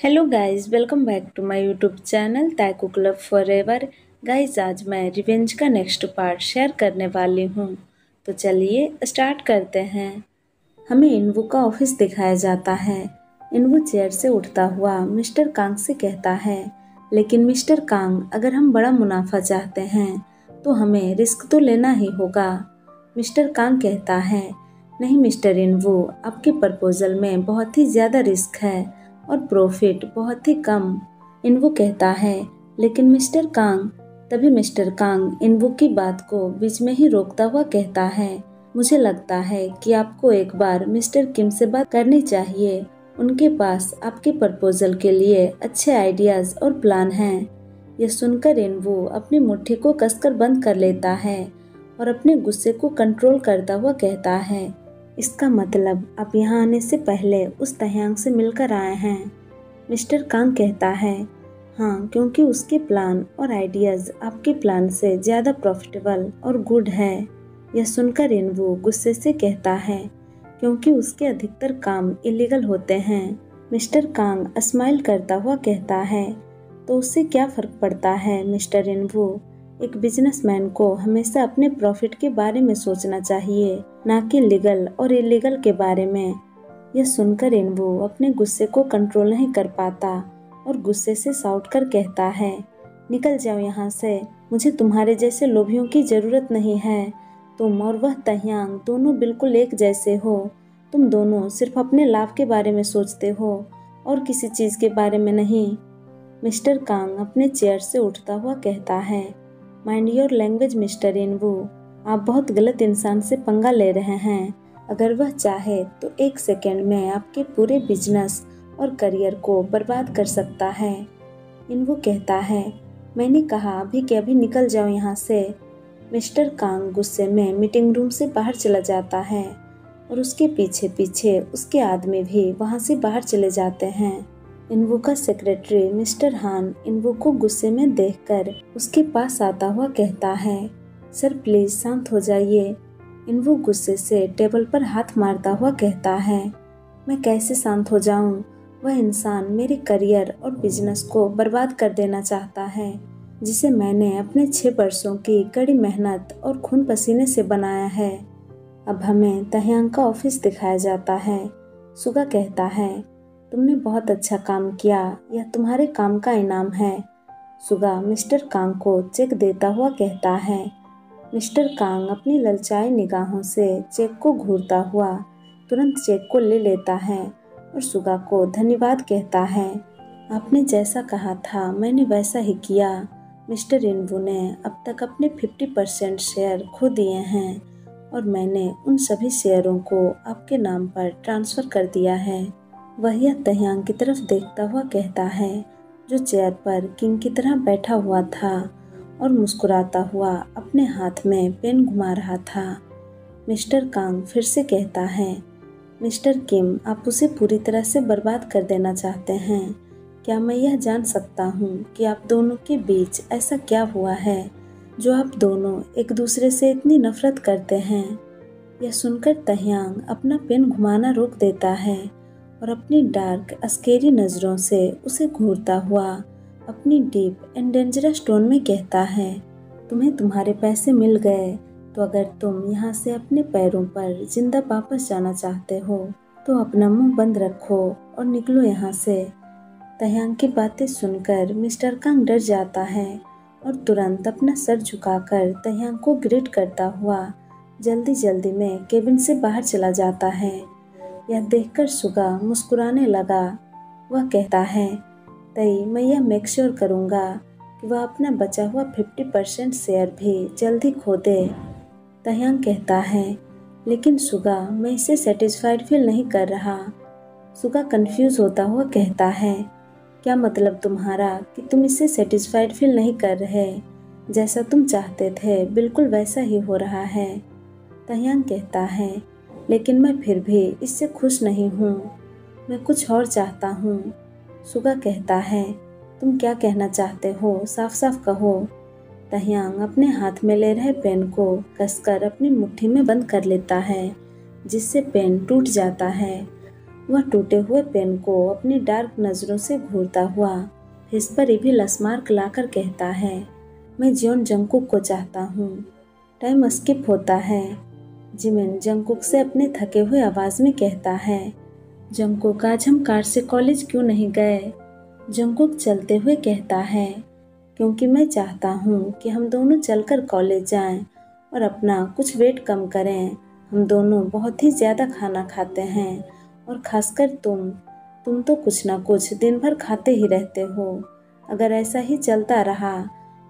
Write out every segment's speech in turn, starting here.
Hello guys, welcome back to my YouTube channel Taiko Club Forever. Guys, आज मैं revenge का next part share करने वाली हूँ। तो चलिए स्टार्ट करते हैं। हमें इनवू का ऑफिस दिखाया जाता है। इनवू चेयर से उठता हुआ मिस्टर कांग से कहता है, लेकिन मिस्टर कांग, अगर हम बड़ा मुनाफा चाहते हैं तो हमें रिस्क तो लेना ही होगा। मिस्टर कांग कहता है, नहीं मिस्टर इनवू, आपके प्रपोजल में बहुत ही ज़्यादा रिस्क है और प्रॉफिट बहुत ही कम। इनवू कहता है, लेकिन मिस्टर कांग। तभी मिस्टर कांग इनवू की बात को बीच में ही रोकता हुआ कहता है, मुझे लगता है कि आपको एक बार मिस्टर किम से बात करनी चाहिए। उनके पास आपके प्रपोजल के लिए अच्छे आइडियाज और प्लान हैं। यह सुनकर इनवू अपनी मुट्ठी को कसकर बंद कर लेता है और अपने गुस्से को कंट्रोल करता हुआ कहता है, इसका मतलब आप यहाँ आने से पहले उस तह्यांग से मिलकर आए हैं। मिस्टर कांग कहता है, हाँ, क्योंकि उसके प्लान और आइडियाज आपके प्लान से ज़्यादा प्रॉफिटेबल और गुड है। यह सुनकर इनवू गुस्से से कहता है, क्योंकि उसके अधिकतर काम इलीगल होते हैं। मिस्टर कांग स्माइल करता हुआ कहता है, तो उससे क्या फ़र्क पड़ता है मिस्टर इनवू। एक बिजनेसमैन को हमेशा अपने प्रॉफिट के बारे में सोचना चाहिए, ना कि लीगल और इलीगल के बारे में। यह सुनकर इनवू अपने गुस्से को कंट्रोल नहीं कर पाता और गुस्से से साउट कर कहता है, निकल जाओ यहाँ से, मुझे तुम्हारे जैसे लोभियों की ज़रूरत नहीं है। तुम और वह तह्यांग दोनों बिल्कुल एक जैसे हो। तुम दोनों सिर्फ अपने लाभ के बारे में सोचते हो और किसी चीज़ के बारे में नहीं। मिस्टर कांग अपने चेयर से उठता हुआ कहता है, माइंड योर लैंग्वेज मिस्टर इनवू, आप बहुत गलत इंसान से पंगा ले रहे हैं। अगर वह चाहे तो एक सेकंड में आपके पूरे बिजनेस और करियर को बर्बाद कर सकता है। इनवू कहता है, मैंने कहा अभी के अभी निकल जाओ यहाँ से। मिस्टर कांग गुस्से में मीटिंग रूम से बाहर चला जाता है और उसके पीछे पीछे उसके आदमी भी वहाँ से बाहर चले जाते हैं। इनवू का सेक्रेटरी मिस्टर हान इनवू को गुस्से में देखकर उसके पास आता हुआ कहता है, सर प्लीज शांत हो जाइए। इनवू गुस्से से टेबल पर हाथ मारता हुआ कहता है, मैं कैसे शांत हो जाऊं? वह इंसान मेरे करियर और बिजनेस को बर्बाद कर देना चाहता है, जिसे मैंने अपने 6 वर्षों की कड़ी मेहनत और खून पसीने से बनाया है। अब हमें तह्यांग का ऑफिस दिखाया जाता है। सुगा कहता है, तुमने बहुत अच्छा काम किया, यह तुम्हारे काम का इनाम है। सुगा मिस्टर कांग को चेक देता हुआ कहता है। मिस्टर कांग अपनी ललचाई निगाहों से चेक को घूरता हुआ तुरंत चेक को ले लेता है और सुगा को धन्यवाद कहता है। आपने जैसा कहा था मैंने वैसा ही किया। मिस्टर इनवू ने अब तक अपने 50% शेयर खो दिए हैं और मैंने उन सभी शेयरों को आपके नाम पर ट्रांसफ़र कर दिया है। वह यह तह्यांग की तरफ देखता हुआ कहता है, जो चेयर पर किंग की तरह बैठा हुआ था और मुस्कुराता हुआ अपने हाथ में पेन घुमा रहा था। मिस्टर कांग फिर से कहता है, मिस्टर किम, आप उसे पूरी तरह से बर्बाद कर देना चाहते हैं। क्या मैं यह जान सकता हूँ कि आप दोनों के बीच ऐसा क्या हुआ है जो आप दोनों एक दूसरे से इतनी नफरत करते हैं? यह सुनकर तह्यांग अपना पेन घुमाना रोक देता है और अपनी डार्क अस्केरी नज़रों से उसे घूरता हुआ अपनी डीप एंड डेंजरस टोन में कहता है, तुम्हें तुम्हारे पैसे मिल गए, तो अगर तुम यहाँ से अपने पैरों पर जिंदा वापस जाना चाहते हो तो अपना मुंह बंद रखो और निकलो यहाँ से। तह्यांग की बातें सुनकर मिस्टर कांग डर जाता है और तुरंत अपना सर झुकाकर तह्यांग को ग्रीट करता हुआ जल्दी जल्दी में केबिन से बाहर चला जाता है। यह देखकर सुगा मुस्कुराने लगा। वह कहता है, तई, मैं यह मेक श्योर करूँगा कि वह अपना बचा हुआ 50% शेयर भी जल्दी खो दे। तह्यांग कहता है, लेकिन सुगा, मैं इससे सेटिस्फाइड फील नहीं कर रहा। सुगा कंफ्यूज होता हुआ कहता है, क्या मतलब तुम्हारा कि तुम इससे सेटिस्फाइड फील नहीं कर रहे? जैसा तुम चाहते थे बिल्कुल वैसा ही हो रहा है। तह्यांग कहता है, लेकिन मैं फिर भी इससे खुश नहीं हूँ, मैं कुछ और चाहता हूँ। सुगा कहता है, तुम क्या कहना चाहते हो, साफ साफ कहो। तह्यांग अपने हाथ में ले रहे पेन को कसकर अपनी मुट्ठी में बंद कर लेता है, जिससे पेन टूट जाता है वह टूटे हुए पेन को अपनी डार्क नज़रों से घूरता हुआ फेस पर इविल स्मार्क लाकर कहता है, मैं जियोन जंगकुक को चाहता हूँ। टाइम स्किप होता है। जिमिन जंगकुक से अपने थके हुए आवाज़ में कहता है, जंगकुक आज हम कार से कॉलेज क्यों नहीं गए? जंगकुक चलते हुए कहता है, क्योंकि मैं चाहता हूँ कि हम दोनों चलकर कॉलेज जाएं और अपना कुछ वेट कम करें। हम दोनों बहुत ही ज़्यादा खाना खाते हैं और खासकर तुम तो कुछ ना कुछ दिन भर खाते ही रहते हो। अगर ऐसा ही चलता रहा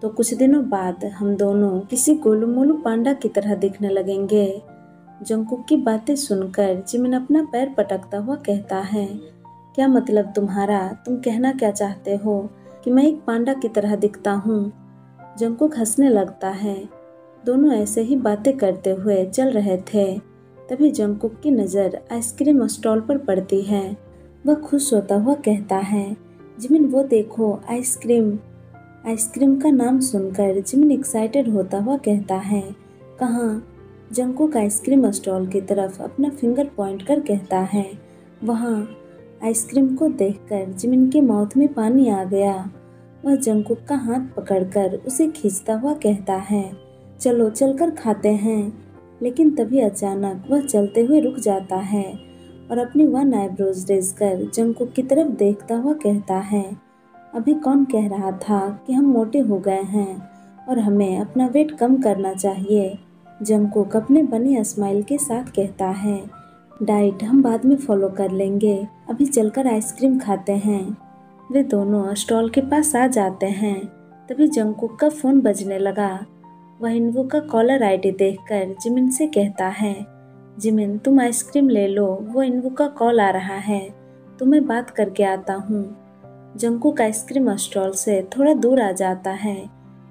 तो कुछ दिनों बाद हम दोनों किसी गोलू मोलू पांडा की तरह दिखने लगेंगे। जंगकुक की बातें सुनकर जिमिन अपना पैर पटकता हुआ कहता है, क्या मतलब तुम्हारा? तुम कहना क्या चाहते हो कि मैं एक पांडा की तरह दिखता हूँ? जंगकुक हंसने लगता है। दोनों ऐसे ही बातें करते हुए चल रहे थे। तभी जंगकुक की नज़र आइसक्रीम स्टॉल पर पड़ती है। वह खुश होता हुआ कहता है, जिमिन वो देखो आइसक्रीम। आइसक्रीम का नाम सुनकर जिमिन एक्साइटेड होता हुआ कहता है, कहाँ? जंगकुक आइसक्रीम स्टॉल की तरफ अपना फिंगर पॉइंट कर कहता है, वहाँ। आइसक्रीम को देखकर जिमिन के माउथ में पानी आ गया। वह जंगकुक का हाथ पकड़कर उसे खींचता हुआ कहता है, चलो चलकर खाते हैं। लेकिन तभी अचानक वह चलते हुए रुक जाता है और अपनी वन आईब्रोज रेज कर जंगकुक की तरफ देखता हुआ कहता है, अभी कौन कह रहा था कि हम मोटे हो गए हैं और हमें अपना वेट कम करना चाहिए? जंगकुक अपने बने स्माइल के साथ कहता है, डाइट हम बाद में फॉलो कर लेंगे, अभी चलकर आइसक्रीम खाते हैं। वे दोनों स्टॉल के पास आ जाते हैं। तभी जंगकुक का फ़ोन बजने लगा। वह इनवू का कॉलर आईडी देखकर जिमिन से कहता है, जिमिन तुम आइसक्रीम ले लो, वो इनवू का कॉल आ रहा है, तो मैं बात करके आता हूँ। जंगकुक आइसक्रीम स्टॉल से थोड़ा दूर आ जाता है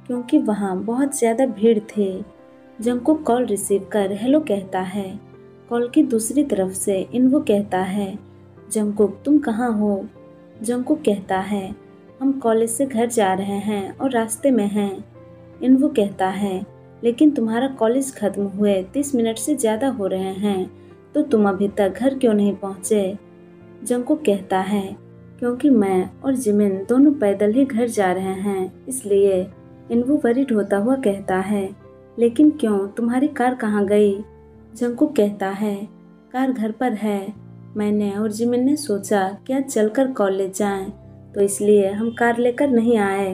क्योंकि वहाँ बहुत ज़्यादा भीड़ थी। जंगकुक कॉल रिसीव कर हेलो कहता है। कॉल की दूसरी तरफ से इनवू कहता है, जंगकुक तुम कहाँ हो? जंगकुक कहता है, हम कॉलेज से घर जा रहे हैं और रास्ते में हैं। इनवू कहता है, लेकिन तुम्हारा कॉलेज खत्म हुए 30 मिनट से ज़्यादा हो रहे हैं, तो तुम अभी तक घर क्यों नहीं पहुँचे? जंगकुक कहता है, क्योंकि मैं और जिमिन दोनों पैदल ही घर जा रहे हैं, इसलिए। इनवू वरीड होता हुआ कहता है, लेकिन क्यों, तुम्हारी कार कहाँ गई? जंगकुक कहता है, कार घर पर है। मैंने और जिमिन ने सोचा कि आज चलकर कॉलेज जाएं, तो इसलिए हम कार लेकर नहीं आए।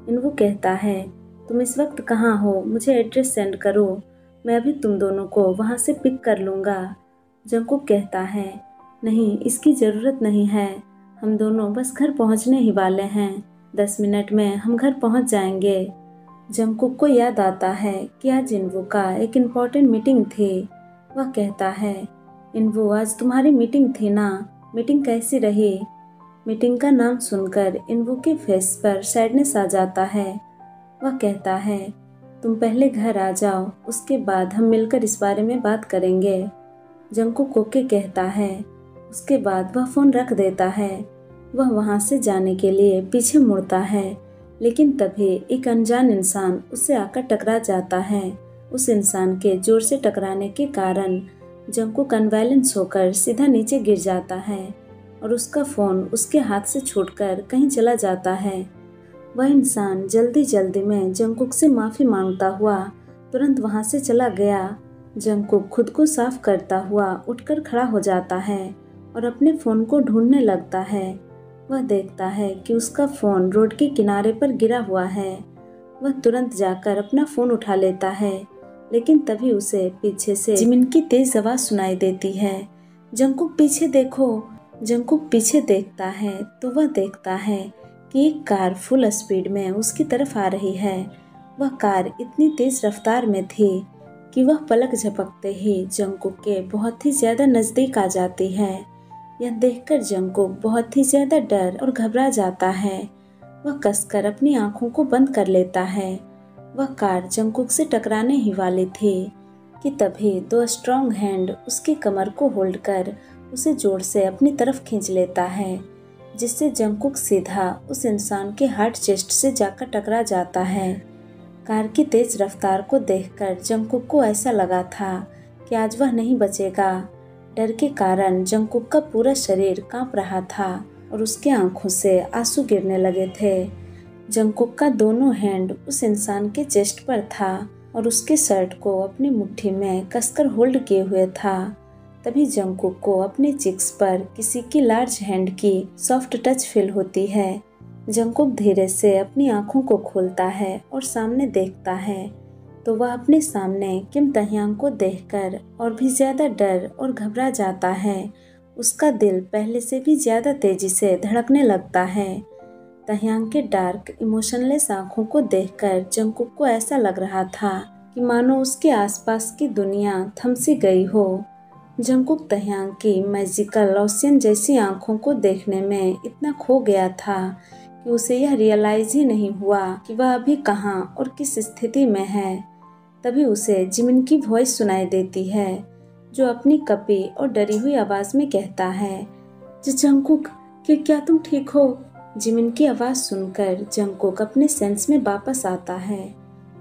इनवू कहता है, तुम इस वक्त कहाँ हो? मुझे एड्रेस सेंड करो, मैं अभी तुम दोनों को वहाँ से पिक कर लूँगा। जंगकुक कहता है, नहीं, इसकी ज़रूरत नहीं है, हम दोनों बस घर पहुँचने ही वाले हैं, 10 मिनट में हम घर पहुँच जाएंगे। जंगकुक को याद आता है कि आज इनवू का एक इम्पॉर्टेंट मीटिंग थी। वह कहता है, इनवू आज तुम्हारी मीटिंग थी ना, मीटिंग कैसी रही? मीटिंग का नाम सुनकर इनवू के फेस पर सैडनेस आ जाता है। वह कहता है, तुम पहले घर आ जाओ, उसके बाद हम मिलकर इस बारे में बात करेंगे। जंगकुक ओके कहता है। उसके बाद वह फ़ोन रख देता है। वह वहाँ से जाने के लिए पीछे मुड़ता है, लेकिन तभी एक अनजान इंसान उससे आकर टकरा जाता है। उस इंसान के जोर से टकराने के कारण जंगकुक अनबैलेंस होकर सीधा नीचे गिर जाता है और उसका फ़ोन उसके हाथ से छूटकर कहीं चला जाता है। वह इंसान जल्दी जल्दी में जंगकुक से माफ़ी मांगता हुआ तुरंत वहाँ से चला गया। जंगकुक खुद को साफ करता हुआ उठकर खड़ा हो जाता है और अपने फ़ोन को ढूंढने लगता है। वह देखता है कि उसका फ़ोन रोड के किनारे पर गिरा हुआ है। वह तुरंत जाकर अपना फ़ोन उठा लेता है, लेकिन तभी उसे पीछे से जिमिन की तेज़ आवाज़ सुनाई देती है, जंगकुक पीछे देखो। जंगकुक पीछे देखता है तो वह देखता है कि एक कार फुल स्पीड में उसकी तरफ आ रही है। वह कार इतनी तेज़ रफ्तार में थी कि वह पलक झपकते ही जंगकुक के बहुत ही ज़्यादा नज़दीक आ जाती है। यह देखकर जंगकुक बहुत ही ज़्यादा डर और घबरा जाता है। वह कसकर अपनी आंखों को बंद कर लेता है। वह कार जंगकुक से टकराने ही वाली थी कि तभी 2 स्ट्रॉन्ग हैंड उसकी कमर को होल्ड कर उसे जोर से अपनी तरफ खींच लेता है, जिससे जंगकुक सीधा उस इंसान के हार्ट चेस्ट से जाकर टकरा जाता है। कार की तेज रफ्तार को देखकर जंगकुक को ऐसा लगा था कि आज वह नहीं बचेगा, डर के कारण जंगकुक का पूरा शरीर कांप रहा था और उसके आंखों से आंसू गिरने लगे थे। जंगकुक का दोनों हैंड उस इंसान के चेस्ट पर था और उसके शर्ट को अपनी मुट्ठी में कसकर होल्ड किए हुए था। तभी जंगकुक को अपने चिक्स पर किसी की लार्ज हैंड की सॉफ्ट टच फील होती है। जंगकुक धीरे से अपनी आंखों को खोलता है और सामने देखता है तो वह अपने सामने किम तह्यांग को देखकर और भी ज्यादा डर और घबरा जाता है। उसका दिल पहले से भी ज्यादा तेजी से धड़कने लगता है। तह्यांग के डार्क इमोशनलेस आंखों को देखकर जंगकुक को ऐसा लग रहा था कि मानो उसके आसपास की दुनिया थम सी गई हो। जंगकुक तह्यांग की मैजिकल ओशियन जैसी आंखों को देखने में इतना खो गया था कि उसे यह रियलाइज ही नहीं हुआ कि वह अभी कहाँ और किस स्थिति में है। तभी उसे जिमिन की वॉइस सुनाई देती है जो अपनी कपी और डरी हुई आवाज में कहता है, जंगकुक क्या तुम ठीक हो? जिमिन की आवाज सुनकर जंगकुक अपने सेंस में वापस आता है।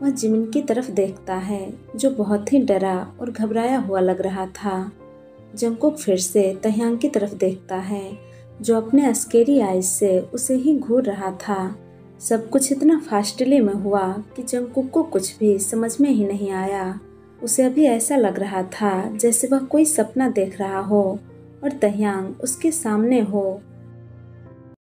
वह जिमिन की तरफ देखता है जो बहुत ही डरा और घबराया हुआ लग रहा था। जंगकुक फिर से तह्यांग की तरफ देखता है जो अपने अस्केरी आइज से उसे ही घूर रहा था। सब कुछ इतना फास्टली में हुआ कि जंगकुक को कुछ भी समझ में ही नहीं आया। उसे अभी ऐसा लग रहा था जैसे वह कोई सपना देख रहा हो और तह्यांग उसके सामने हो